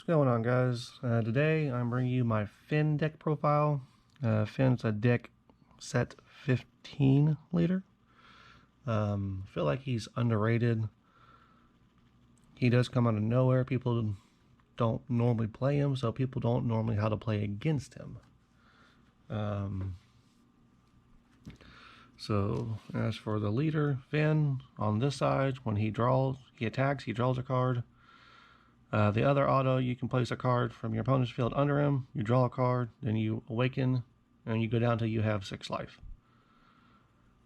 going on, guys? Today I'm bringing you my Finn deck profile. Finn's a deck set 15 leader. I feel like he's underrated. He does come out of nowhere. People don't normally play him, so people don't normally know how to play against him. So as for the leader, Finn, on this side, when he attacks, he draws a card. The other auto, you can place a card from your opponent's field under him, you draw a card, then you awaken, and you go down till you have 6 life.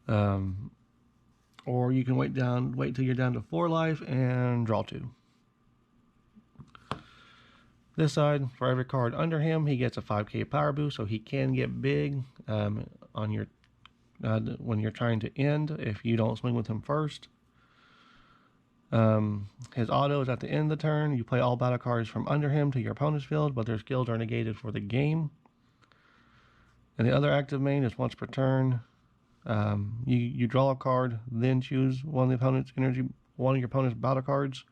Or you can wait till you're down to 4 life and draw 2. This side, for every card under him, he gets a 5k power boost, so he can get big on your when you're trying to end if you don't swing with him first. His auto is at the end of the turn. You play all battle cards from under him to your opponent's field, but their skills are negated for the game. And the other active main is once per turn. You draw a card, then choose one of your opponent's battle cards,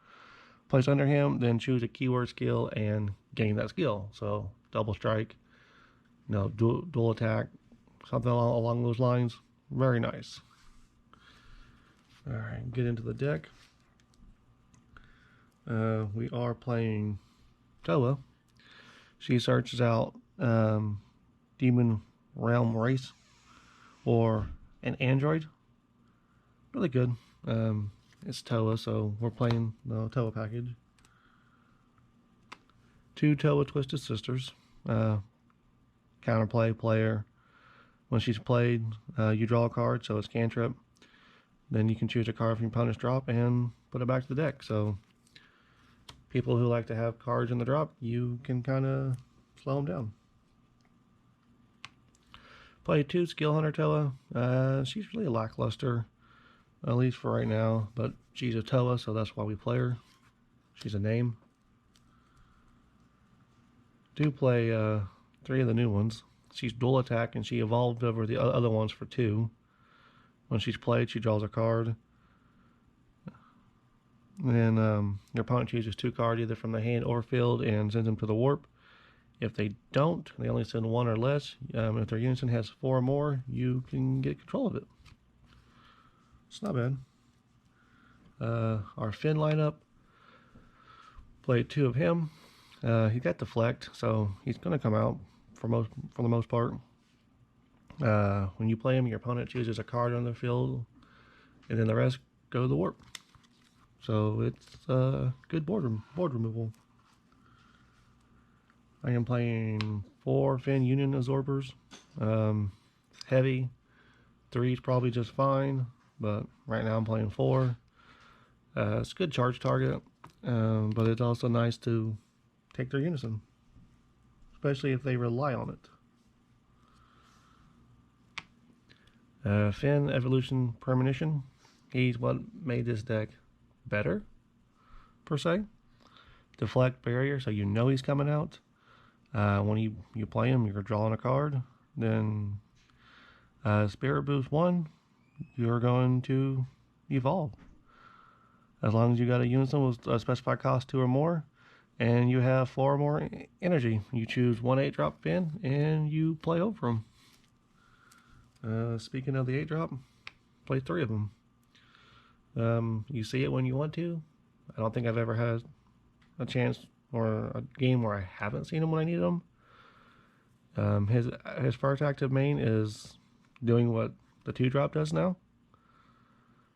place under him, then choose a keyword skill and gain that skill. So double strike, dual attack, something along those lines. Very nice. All right, get into the deck. We are playing Tella. She searches out Demon Realm Race or an android. Really good. It's Tella, so we're playing the Tella package. 2 Tella Twisted Sisters. Counterplay player. When she's played, you draw a card, so it's cantrip. Then you can choose a card from your opponent's drop and put it back to the deck. So people who like to have cards in the drop, you can kind of slow them down. Play 2 Skill Hunter Tella. She's really lackluster, at least for right now, but she's a Tella, so that's why we play her. She's a name. Do play 3 of the new ones. She's dual attack, and she evolved over the other ones for 2. When she's played, she draws a card. And your opponent chooses 2 cards either from the hand or field and sends them to the warp. If they don't, they only send 1 or less. If their unison has 4 or more, you can get control of it. It's not bad. Our Finn lineup. Played 2 of him. He got deflect, so he's going to come out for the most part. When you play him, your opponent chooses a card on the field, and then the rest go to the warp. So it's good board removal. I am playing 4 Finn Union Absorbers. Heavy. 3 is probably just fine, but right now I'm playing 4. It's a good charge target, but it's also nice to take their unison, especially if they rely on it. Finn Evolution Premonition. He's what made this deck better, per se. Deflect barrier, so you know he's coming out. When you play him, you're drawing a card. Then Spirit Boost 1, you're going to evolve. As long as you got a unison with a specified cost 2 or more, and you have 4 or more energy, you choose 1 8-drop Finn, and you play over him. Speaking of the 8-drop, play 3 of them. You see it when you want to. I don't think I've ever had a chance or a game where I haven't seen him when I need him. His first active main is doing what the 2-drop does now.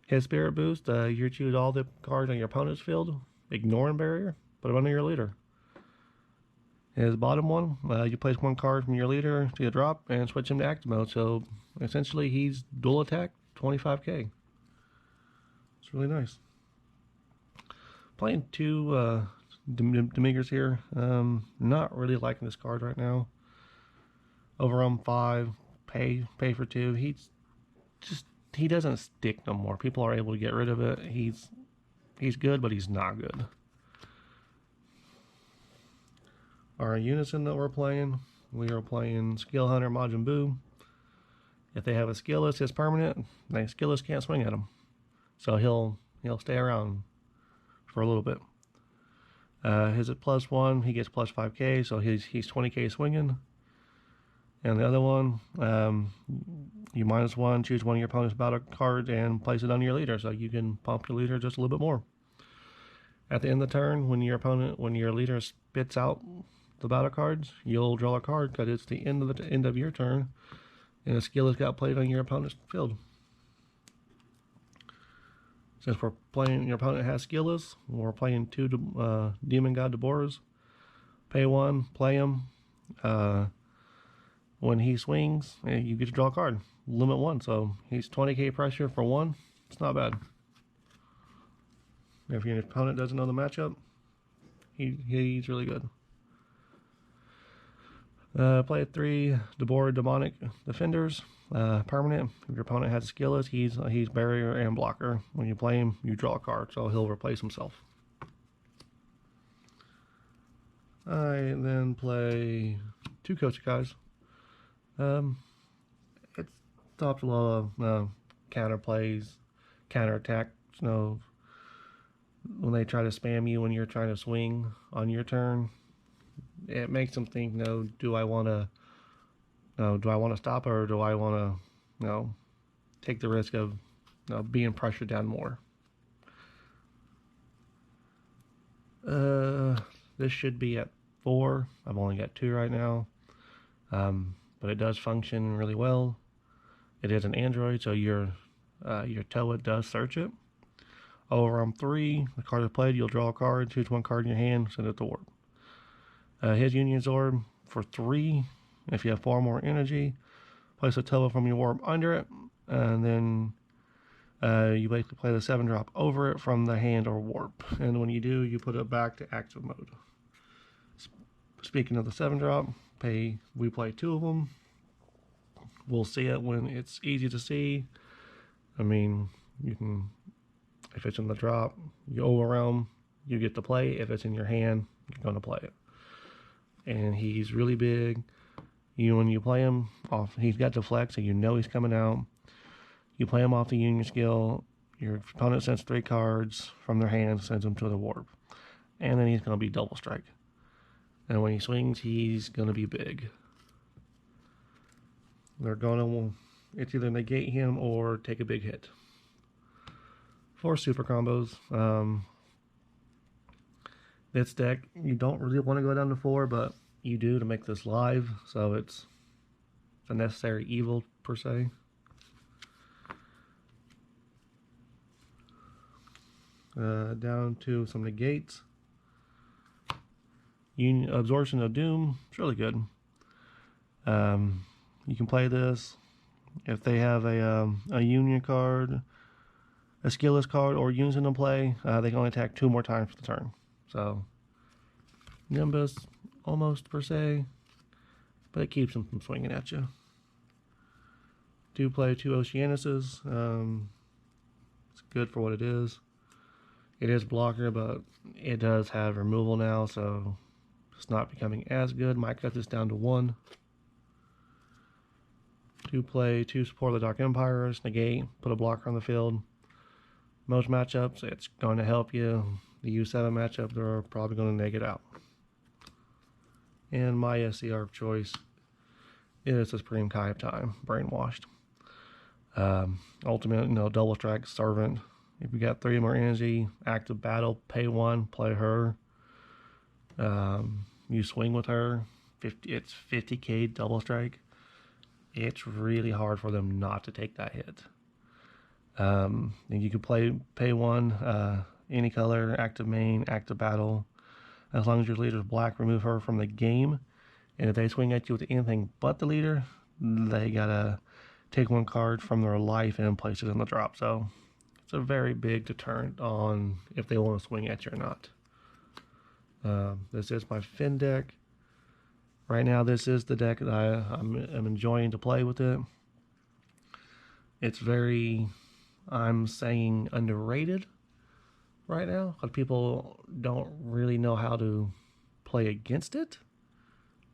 His Spirit Boost, you choose all the cards on your opponent's field, ignoring barrier, put them under your leader. His bottom one, you place 1 card from your leader to the drop and switch him to active mode. So essentially he's dual attack, 25k. It's really nice. Playing 2 Demigers here. Not really liking this card right now. Overrun 5, pay for 2. He doesn't stick no more. People are able to get rid of it. He's good, but he's not good. Our unison that we're playing, we are playing Skill Hunter Majin Buu. If they have a skillless, his permanent, the skillless can't swing at him. So he'll stay around for a little bit. His at +1, he gets +5k, so he's 20k swinging. And the other one, you -1, choose one of your opponent's battle cards and place it on your leader, so you can pump your leader just a little bit more. At the end of the turn, when your leader spits out the battle cards, you'll draw a card because it's the end of your turn, and a skill has got played on your opponent's field. Since we're playing, your opponent has skillless, we're playing 2 Demon God Deborahs. Pay 1, play him. When he swings, you get to draw a card. Limit 1, so he's 20k pressure for 1. It's not bad. If your opponent doesn't know the matchup, he's really good. Play 3 Deborah Demonic Defenders. Permanent. If your opponent has skillless, he's barrier and blocker. When you play him, you draw a card, so he'll replace himself. I then play 2 Kochikais. It stops a lot of counter plays, counter attacks. When they try to spam you when you're trying to swing on your turn, it makes them think, do I want to stop, or do I want to, take the risk of, being pressured down more? This should be at 4. I've only got 2 right now, but it does function really well. It is an Android, so your Tella does search it. Over on 3, the card is played, you'll draw a card, choose one card in your hand, send it to Warp. His Union Orb for 3. If you have 4 more energy, place a Tella from your Warp under it, and then you basically play the 7-drop over it from the hand or Warp. And when you do, you put it back to active mode. Speaking of the 7-drop, we play 2 of them. We'll see it when it's easy to see. I mean, you can, if it's in the drop, you overwhelm, you get to play. If it's in your hand, you're going to play it. And he's really big. When you play him off, he's got deflect, so you know he's coming out. You play him off the Union skill. Your opponent sends 3 cards from their hand, sends them to the Warp. And then he's going to be double strike. And when he swings, he's going to be big. It's either negate him or take a big hit. 4 super combos. This deck, you don't really want to go down to 4, but you do to make this live, so it's a necessary evil, per se. Down to some negates. Absorption of Doom, it's really good. You can play this if they have a Union card, a skillless card, or Unison in play. They can only attack 2 more times per turn. So, Nimbus, almost per se, but it keeps them from swinging at you. Do play 2 Oceanuses. It's good for what it is. It is blocker, but it does have removal now, so it's not becoming as good. Might cut this down to 1. Do play 2 Support of the Dark Empires. Negate, put a blocker on the field. Most matchups, it's going to help you. The U7 matchup, they're probably going to neg it out. And my SCR of choice is Supreme Kai of Time, Brainwashed. Ultimate, double strike, Servant. If you got 3 more energy, active battle, pay 1, play her. You swing with her. It's 50k double strike. It's really hard for them not to take that hit. And you can pay 1, any color, active main, active battle. As long as your leader's black, remove her from the game. And if they swing at you with anything but the leader, they gotta take 1 card from their life and place it in the drop. So it's a very big deterrent on if they want to swing at you or not. This is my Finn deck. Right now, this is the deck that I'm enjoying to play with it. It's very, I'm saying, underrated right now, because people don't really know how to play against it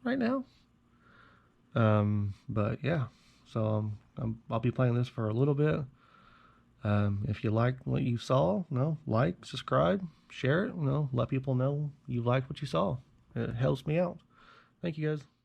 right now. But yeah, so I'll be playing this for a little bit. If you like what you saw, like, subscribe, share it, let people know you liked what you saw. It helps me out. Thank you, guys.